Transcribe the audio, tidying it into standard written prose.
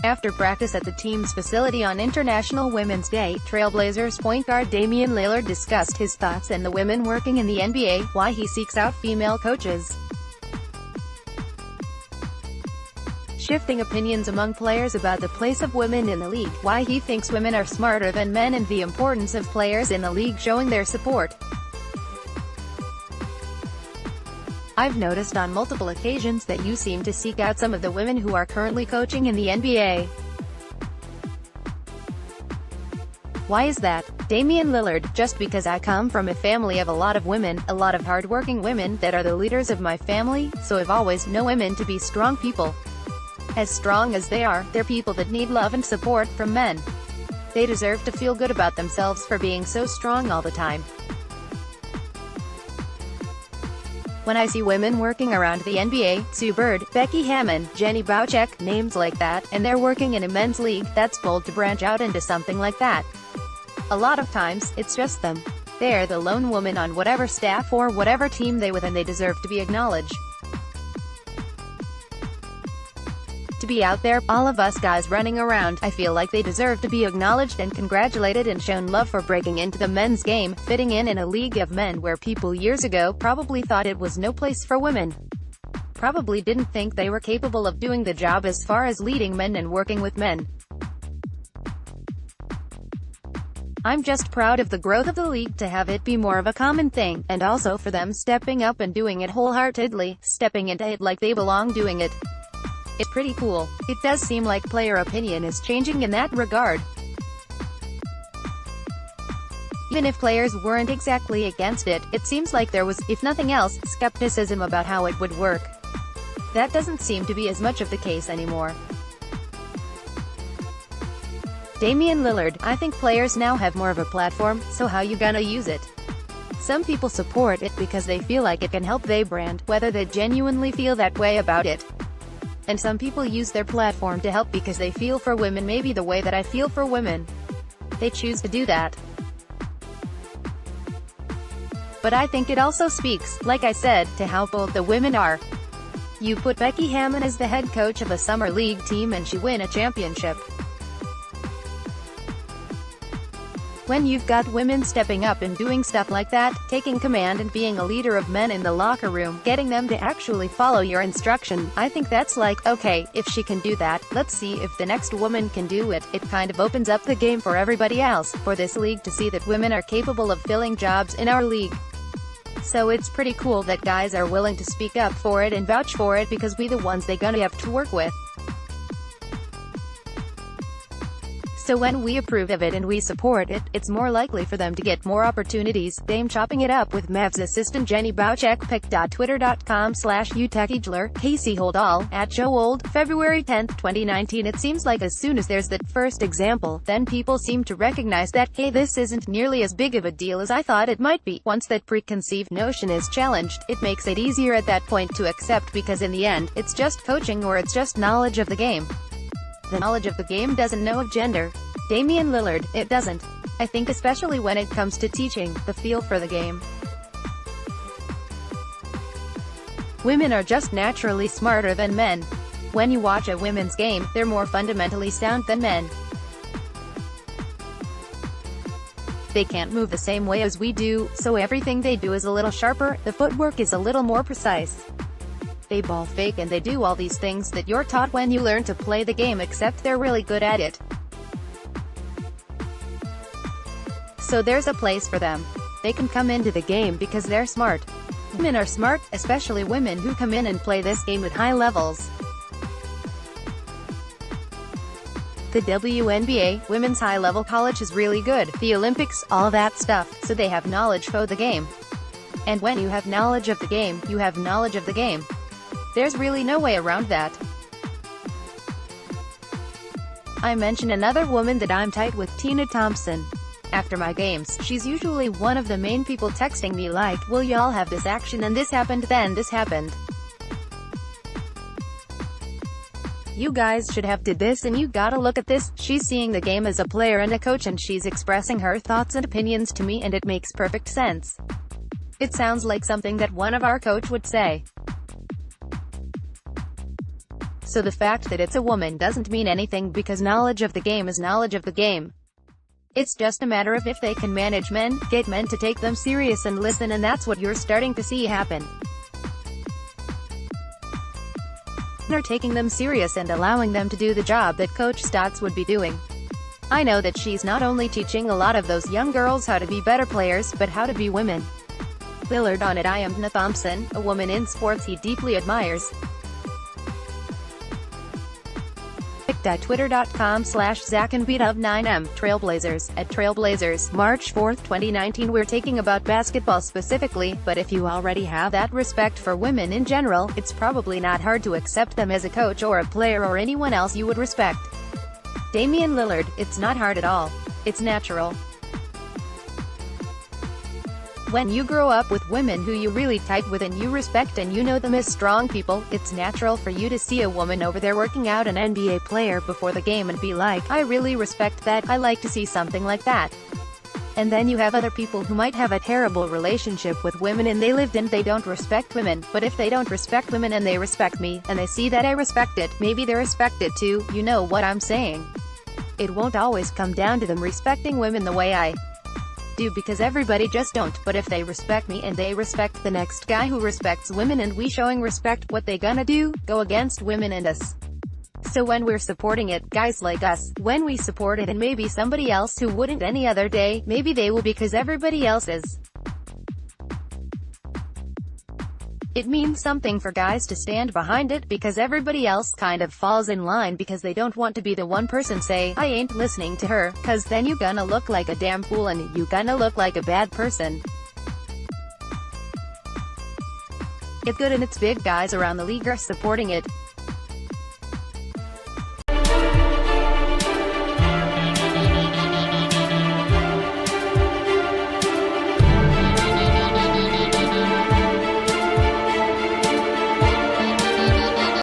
After practice at the team's facility on International Women's Day, Trailblazers point guard Damian Lillard discussed his thoughts and the women working in the NBA, why he seeks out female coaches. Shifting opinions among players about the place of women in the league, why he thinks women are smarter than men, and the importance of players in the league showing their support. I've noticed on multiple occasions that you seem to seek out some of the women who are currently coaching in the NBA. Why is that? Damian Lillard: just because I come from a family of a lot of women, a lot of hardworking women that are the leaders of my family, so I've always known women to be strong people. As strong as they are, they're people that need love and support from men. They deserve to feel good about themselves for being so strong all the time. When I see women working around the NBA, Sue Bird, Becky Hammon, Jenny Bouchek, names like that, and they're working in a men's league, that's bold to branch out into something like that. A lot of times, it's just them. They're the lone woman on whatever staff or whatever team they with, and they deserve to be acknowledged. To be out there, all of us guys running around, I feel like they deserve to be acknowledged and congratulated and shown love for breaking into the men's game, fitting in a league of men where people years ago probably thought it was no place for women. Probably didn't think they were capable of doing the job as far as leading men and working with men. I'm just proud of the growth of the league to have it be more of a common thing, and also for them stepping up and doing it wholeheartedly, stepping into it like they belong doing it. It's pretty cool. It does seem like player opinion is changing in that regard. Even if players weren't exactly against it, it seems like there was, if nothing else, skepticism about how it would work. That doesn't seem to be as much of the case anymore. Damian Lillard: I think players now have more of a platform, so how you gonna use it? Some people support it because they feel like it can help their brand, whether they genuinely feel that way about it. And some people use their platform to help because they feel for women maybe the way that I feel for women. They choose to do that. But I think it also speaks, like I said, to how bold the women are. You put Becky Hammon as the head coach of a summer league team and she win a championship. When you've got women stepping up and doing stuff like that, taking command and being a leader of men in the locker room, getting them to actually follow your instruction, I think that's like, okay, if she can do that, let's see if the next woman can do it. It kind of opens up the game for everybody else, for this league to see that women are capable of filling jobs in our league. So it's pretty cool that guys are willing to speak up for it and vouch for it because we the ones they gonna have to work with. So when we approve of it and we support it, it's more likely for them to get more opportunities. Dame chopping it up with Mavs assistant Jenny Bouchek. pic.twitter.com/utakijler, Casey Holdall, @JoeOld, February 10, 2019. It seems like as soon as there's that first example, then people seem to recognize that, hey, this isn't nearly as big of a deal as I thought it might be. Once that preconceived notion is challenged, it makes it easier at that point to accept because in the end, it's just coaching or it's just knowledge of the game. The knowledge of the game doesn't know of gender. Damian Lillard: it doesn't. I think especially when it comes to teaching, the feel for the game. Women are just naturally smarter than men. When you watch a women's game, they're more fundamentally sound than men. They can't move the same way as we do, so everything they do is a little sharper, the footwork is a little more precise. They ball fake and they do all these things that you're taught when you learn to play the game, except they're really good at it. So there's a place for them. They can come into the game because they're smart. Women are smart, especially women who come in and play this game at high levels. The WNBA, women's high-level college, is really good. The Olympics, all that stuff, so they have knowledge for the game. And when you have knowledge of the game, you have knowledge of the game. There's really no way around that. I mention another woman that I'm tight with, Tina Thompson. After my games, she's usually one of the main people texting me like, will y'all have this action and this happened then this happened. You guys should have did this and you gotta look at this. She's seeing the game as a player and a coach and she's expressing her thoughts and opinions to me and it makes perfect sense. It sounds like something that one of our coach would say. So the fact that it's a woman doesn't mean anything, because knowledge of the game is knowledge of the game. It's just a matter of if they can manage men, get men to take them serious and listen, and that's what you're starting to see happen. Are taking them serious and allowing them to do the job that Coach Stotts would be doing. I know that she's not only teaching a lot of those young girls how to be better players, but how to be women. Lillard on it. I am Hannah Thompson, a woman in sports he deeply admires. Twitter.com/ZachAndBeatUp9M, Trailblazers, at Trailblazers, March 4, 2019. We're talking about basketball specifically, but if you already have that respect for women in general, it's probably not hard to accept them as a coach or a player or anyone else you would respect. Damian Lillard, it's not hard at all. It's natural. When you grow up with women who you really tight with and you respect and you know them as strong people, it's natural for you to see a woman over there working out an NBA player before the game and be like, I really respect that, I like to see something like that. And then you have other people who might have a terrible relationship with women and they don't respect women, but if they don't respect women and they respect me, and they see that I respect it, maybe they respect it too, you know what I'm saying. It won't always come down to them respecting women the way I do, because everybody just don't, but if they respect me and they respect the next guy who respects women and we showing respect, what they gonna do? Go against women and us. So when we're supporting it, guys like us, when we support it and maybe somebody else who wouldn't any other day, maybe they will because everybody else is. It means something for guys to stand behind it, because everybody else kind of falls in line because they don't want to be the one person say, I ain't listening to her, cause then you gonna look like a damn fool and you gonna look like a bad person. It's good and it's big. Guys around the league are supporting it.